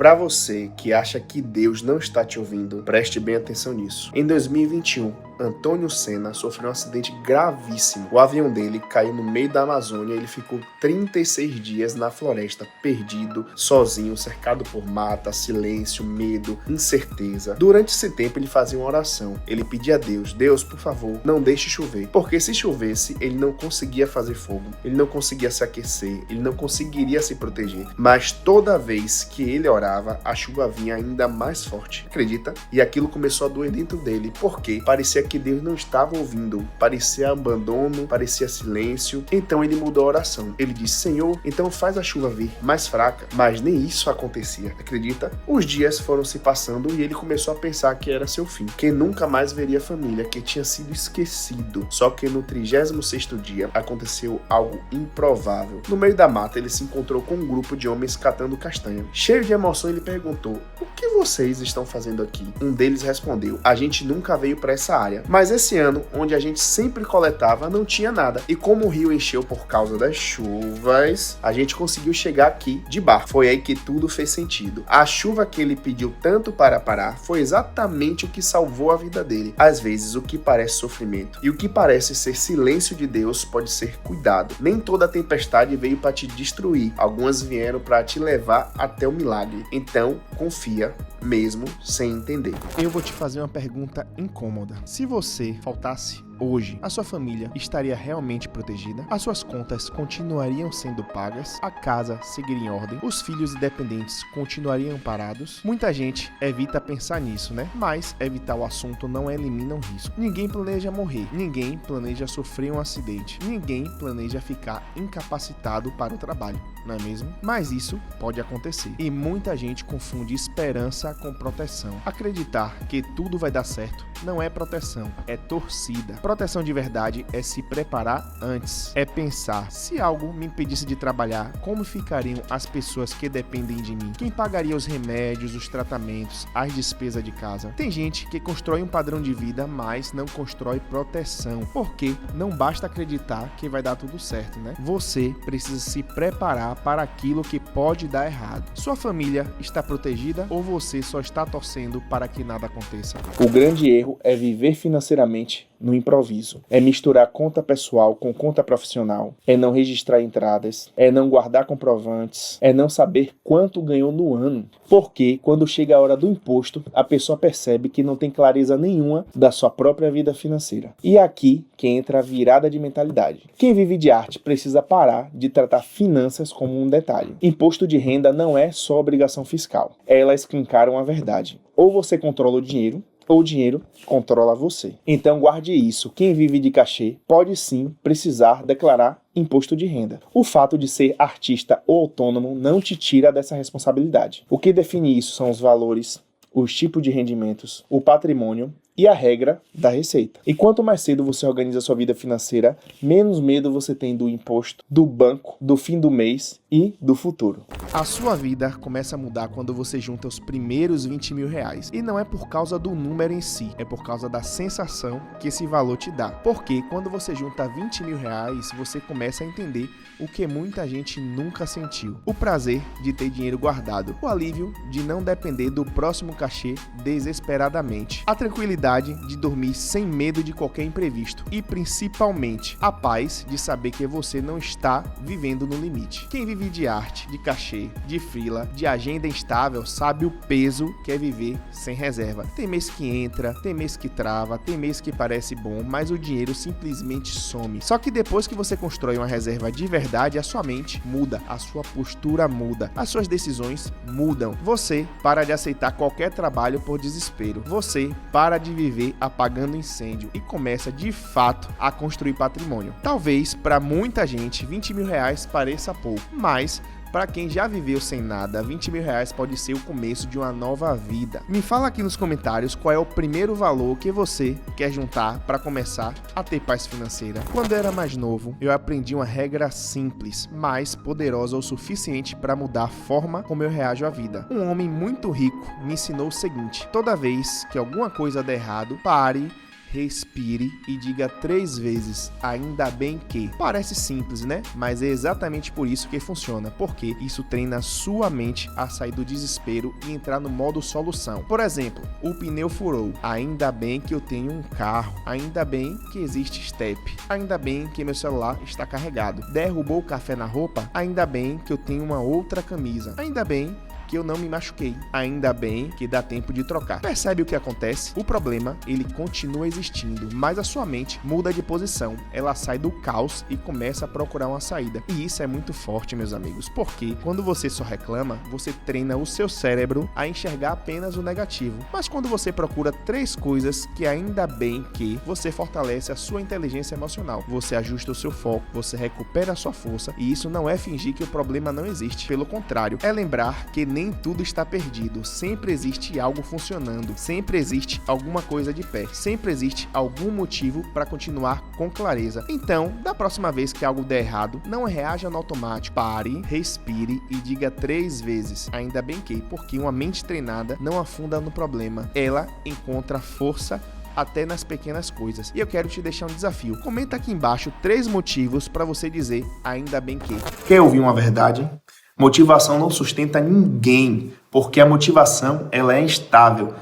Para você que acha que Deus não está te ouvindo, preste bem atenção nisso. Em 2021, Antônio Senna sofreu um acidente gravíssimo. O avião dele caiu no meio da Amazônia e ele ficou 36 dias na floresta, perdido, sozinho, cercado por mata, silêncio, medo, incerteza. Durante esse tempo ele fazia uma oração. Ele pedia a Deus: Deus, por favor, não deixe chover. Porque se chovesse, ele não conseguia fazer fogo, ele não conseguia se aquecer, ele não conseguiria se proteger. Mas toda vez que ele orava, a chuva vinha ainda mais forte. Acredita? E aquilo começou a doer dentro dele, porque parecia que Deus não estava ouvindo, parecia abandono, parecia silêncio. Então ele mudou a oração. Ele disse: Senhor, então faz a chuva vir mais fraca. Mas nem isso acontecia. Acredita? Os dias foram se passando e ele começou a pensar que era seu fim, que nunca mais veria a família, que tinha sido esquecido. Só que no 36º dia aconteceu algo improvável. No meio da mata ele se encontrou com um grupo de homens catando castanha. Cheio de emoção, ele perguntou: o que vocês estão fazendo aqui? Um deles respondeu: a gente nunca veio para essa área, mas esse ano, onde a gente sempre coletava, não tinha nada. E como o rio encheu por causa das chuvas, a gente conseguiu chegar aqui de barco. Foi aí que tudo fez sentido. A chuva que ele pediu tanto para parar foi exatamente o que salvou a vida dele. Às vezes, o que parece sofrimento e o que parece ser silêncio de Deus pode ser cuidado. Nem toda tempestade veio para te destruir. Algumas vieram para te levar até o milagre. Então, confia, mesmo sem entender. Eu vou te fazer uma pergunta incômoda. Se você faltasse hoje, a sua família estaria realmente protegida? As suas contas continuariam sendo pagas? A casa seguiria em ordem? Os filhos e dependentes continuariam parados? Muita gente evita pensar nisso, né? Mas evitar o assunto não elimina um risco. Ninguém planeja morrer. Ninguém planeja sofrer um acidente. Ninguém planeja ficar incapacitado para o trabalho, não é mesmo? Mas isso pode acontecer. E muita gente confunde esperança com proteção. Acreditar que tudo vai dar certo não é proteção, é torcida. Proteção de verdade é se preparar antes. É pensar: se algo me impedisse de trabalhar, como ficariam as pessoas que dependem de mim? Quem pagaria os remédios, os tratamentos, as despesas de casa? Tem gente que constrói um padrão de vida, mas não constrói proteção. Porque não basta acreditar que vai dar tudo certo, né? Você precisa se preparar para aquilo que pode dar errado. Sua família está protegida ou você só está torcendo para que nada aconteça? O grande erro é viver financeiramente no improviso. É misturar conta pessoal com conta profissional. É não registrar entradas. É não guardar comprovantes. É não saber quanto ganhou no ano. Porque quando chega a hora do imposto, a pessoa percebe que não tem clareza nenhuma da sua própria vida financeira. E é aqui que entra a virada de mentalidade. Quem vive de arte precisa parar de tratar finanças como um detalhe. Imposto de renda não é só obrigação fiscal. Elas escancaram a verdade. Ou você controla o dinheiro, ou o dinheiro controla você. Então guarde isso. Quem vive de cachê pode sim precisar declarar imposto de renda. O fato de ser artista ou autônomo não te tira dessa responsabilidade. O que define isso são os valores, os tipos de rendimentos, o patrimônio e a regra da receita. E quanto mais cedo você organiza a sua vida financeira, menos medo você tem do imposto, do banco, do fim do mês e do futuro. A sua vida começa a mudar quando você junta os primeiros 20 mil reais. E não é por causa do número em si, é por causa da sensação que esse valor te dá. Porque quando você junta 20 mil reais, você começa a entender o que muita gente nunca sentiu. O prazer de ter dinheiro guardado, o alívio de não depender do próximo cachê desesperadamente, a tranquilidade de dormir sem medo de qualquer imprevisto e principalmente a paz de saber que você não está vivendo no limite. Quem vive de arte, de cachê, de freela, de agenda instável sabe o peso que é viver sem reserva. Tem mês que entra, tem mês que trava, tem mês que parece bom, mas o dinheiro simplesmente some. Só que depois que você constrói uma reserva de verdade, a sua mente muda, a sua postura muda, as suas decisões mudam. Você para de aceitar qualquer trabalho por desespero. Você para de viver apagando incêndio e começa de fato a construir patrimônio. Talvez para muita gente 20 mil reais pareça pouco, mas para quem já viveu sem nada, 20 mil reais pode ser o começo de uma nova vida. Me fala aqui nos comentários qual é o primeiro valor que você quer juntar para começar a ter paz financeira. Quando eu era mais novo, eu aprendi uma regra simples, mas poderosa o suficiente para mudar a forma como eu reajo à vida. Um homem muito rico me ensinou o seguinte: toda vez que alguma coisa der errado, pare, respire e diga 3 vezes, ainda bem que. Parece simples, né? Mas é exatamente por isso que funciona, porque isso treina sua mente a sair do desespero e entrar no modo solução. Por exemplo, o pneu furou, ainda bem que eu tenho um carro, ainda bem que existe step, ainda bem que meu celular está carregado. Derrubou o café na roupa, ainda bem que eu tenho uma outra camisa, ainda bem que eu não me machuquei. Ainda bem que dá tempo de trocar. Percebe o que acontece? O problema, ele continua existindo, mas a sua mente muda de posição. Ela sai do caos e começa a procurar uma saída. E isso é muito forte, meus amigos, porque quando você só reclama, você treina o seu cérebro a enxergar apenas o negativo. Mas quando você procura 3 coisas que ainda bem que, você fortalece a sua inteligência emocional. Você ajusta o seu foco, você recupera a sua força, e isso não é fingir que o problema não existe. Pelo contrário, é lembrar que nem tudo está perdido, sempre existe algo funcionando, sempre existe alguma coisa de pé, sempre existe algum motivo para continuar com clareza. Então, da próxima vez que algo der errado, não reaja no automático, pare, respire e diga 3 vezes, ainda bem que, porque uma mente treinada não afunda no problema, ela encontra força até nas pequenas coisas. E eu quero te deixar um desafio. Comenta aqui embaixo 3 motivos para você dizer ainda bem que. Quer ouvir uma verdade? Motivação não sustenta ninguém, porque a motivação ela é instável.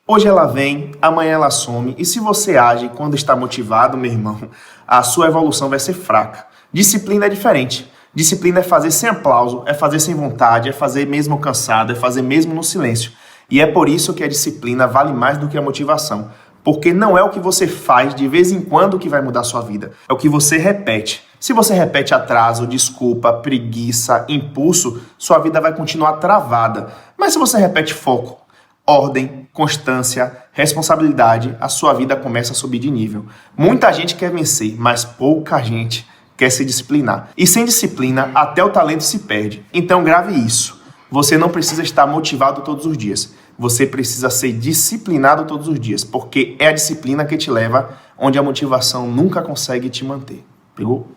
Hoje ela vem, amanhã ela some, e se você age quando está motivado, meu irmão, a sua evolução vai ser fraca. Disciplina é diferente. Disciplina é fazer sem aplauso, é fazer sem vontade, é fazer mesmo cansado, é fazer mesmo no silêncio. E é por isso que a disciplina vale mais do que a motivação. Porque não é o que você faz de vez em quando que vai mudar a sua vida, é o que você repete. Se você repete atraso, desculpa, preguiça, impulso, sua vida vai continuar travada. Mas se você repete foco, ordem, constância, responsabilidade, a sua vida começa a subir de nível. Muita gente quer vencer, mas pouca gente quer se disciplinar. E sem disciplina, até o talento se perde. Então grave isso. Você não precisa estar motivado todos os dias. Você precisa ser disciplinado todos os dias, porque é a disciplina que te leva onde a motivação nunca consegue te manter. Pegou?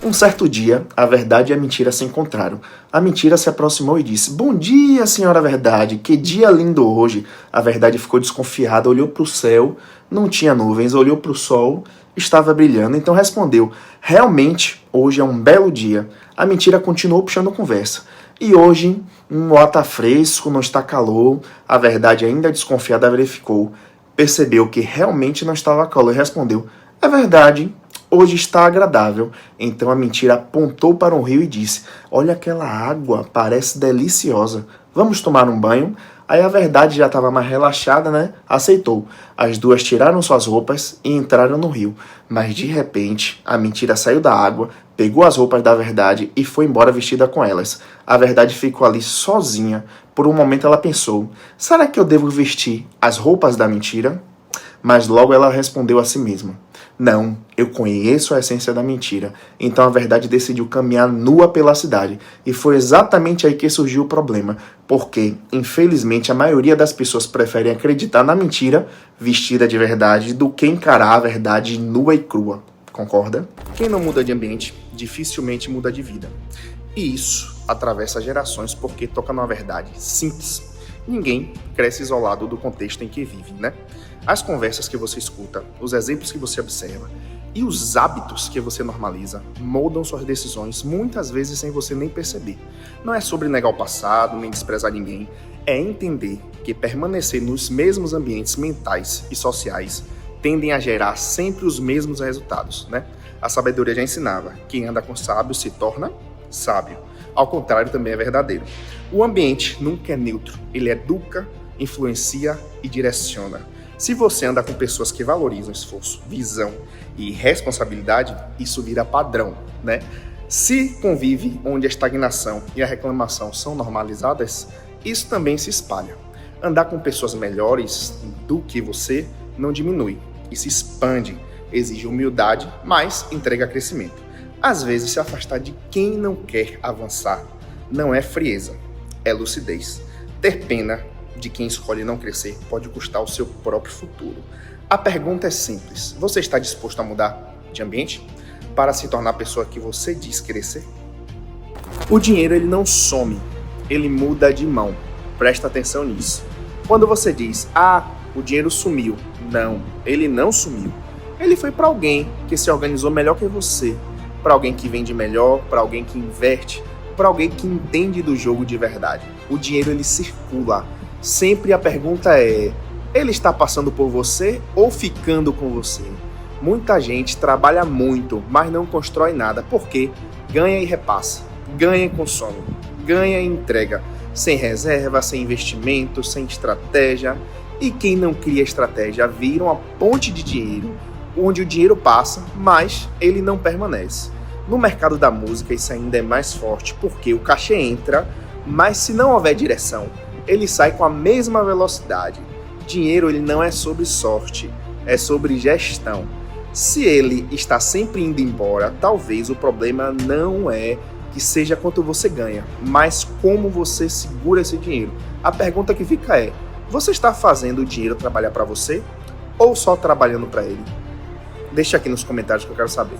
Um certo dia, a verdade e a mentira se encontraram. A mentira se aproximou e disse: "Bom dia, senhora Verdade, que dia lindo hoje." A verdade ficou desconfiada, olhou para o céu, não tinha nuvens, olhou para o sol, estava brilhando, então respondeu: "Realmente, hoje é um belo dia." A mentira continuou puxando conversa. "E hoje, o ar tá fresco, não está calor." A verdade, ainda desconfiada, verificou. Percebeu que realmente não estava calor e respondeu: "É verdade, hoje está agradável." Então a mentira apontou para um rio e disse: "Olha aquela água, parece deliciosa. Vamos tomar um banho?" Aí a verdade já estava mais relaxada, né? Aceitou. As duas tiraram suas roupas e entraram no rio. Mas de repente, a mentira saiu da água, pegou as roupas da verdade e foi embora vestida com elas. A verdade ficou ali sozinha. Por um momento ela pensou: será que eu devo vestir as roupas da mentira? Mas logo ela respondeu a si mesma: não, eu conheço a essência da mentira. Então a verdade decidiu caminhar nua pela cidade. E foi exatamente aí que surgiu o problema. Porque, infelizmente, a maioria das pessoas preferem acreditar na mentira vestida de verdade do que encarar a verdade nua e crua. Concorda? Quem não muda de ambiente, dificilmente muda de vida. E isso atravessa gerações porque toca numa verdade simples. Ninguém cresce isolado do contexto em que vive, né? As conversas que você escuta, os exemplos que você observa e os hábitos que você normaliza moldam suas decisões, muitas vezes sem você nem perceber. Não é sobre negar o passado, nem desprezar ninguém. É entender que permanecer nos mesmos ambientes mentais e sociais tendem a gerar sempre os mesmos resultados, né? A sabedoria já ensinava: quem anda com sábio se torna sábio. Ao contrário, também é verdadeiro. O ambiente nunca é neutro. Ele educa, influencia e direciona. Se você anda com pessoas que valorizam esforço, visão e responsabilidade, isso vira padrão, né? Se convive onde a estagnação e a reclamação são normalizadas, isso também se espalha. Andar com pessoas melhores do que você não diminui e se expande, exige humildade, mas entrega crescimento. Às vezes, se afastar de quem não quer avançar não é frieza, é lucidez. Ter pena de quem escolhe não crescer pode custar o seu próprio futuro. A pergunta é simples: você está disposto a mudar de ambiente para se tornar a pessoa que você diz crescer? O dinheiro ele não some, ele muda de mão. Presta atenção nisso. Quando você diz: o dinheiro sumiu. Não, ele não sumiu. Ele foi para alguém que se organizou melhor que você, para alguém que vende melhor, para alguém que inverte, para alguém que entende do jogo de verdade. O dinheiro ele circula. Sempre a pergunta é: ele está passando por você ou ficando com você? Muita gente trabalha muito, mas não constrói nada, porque ganha e repassa, ganha e consome, ganha e entrega, sem reserva, sem investimento, sem estratégia. E quem não cria estratégia vira uma ponte de dinheiro, onde o dinheiro passa, mas ele não permanece. No mercado da música isso ainda é mais forte, porque o cachê entra, mas se não houver direção, ele sai com a mesma velocidade. Dinheiro ele não é sobre sorte, é sobre gestão. Se ele está sempre indo embora, talvez o problema não é que seja quanto você ganha, mas como você segura esse dinheiro. A pergunta que fica é: você está fazendo o dinheiro trabalhar para você ou só trabalhando para ele? Deixa aqui nos comentários que eu quero saber.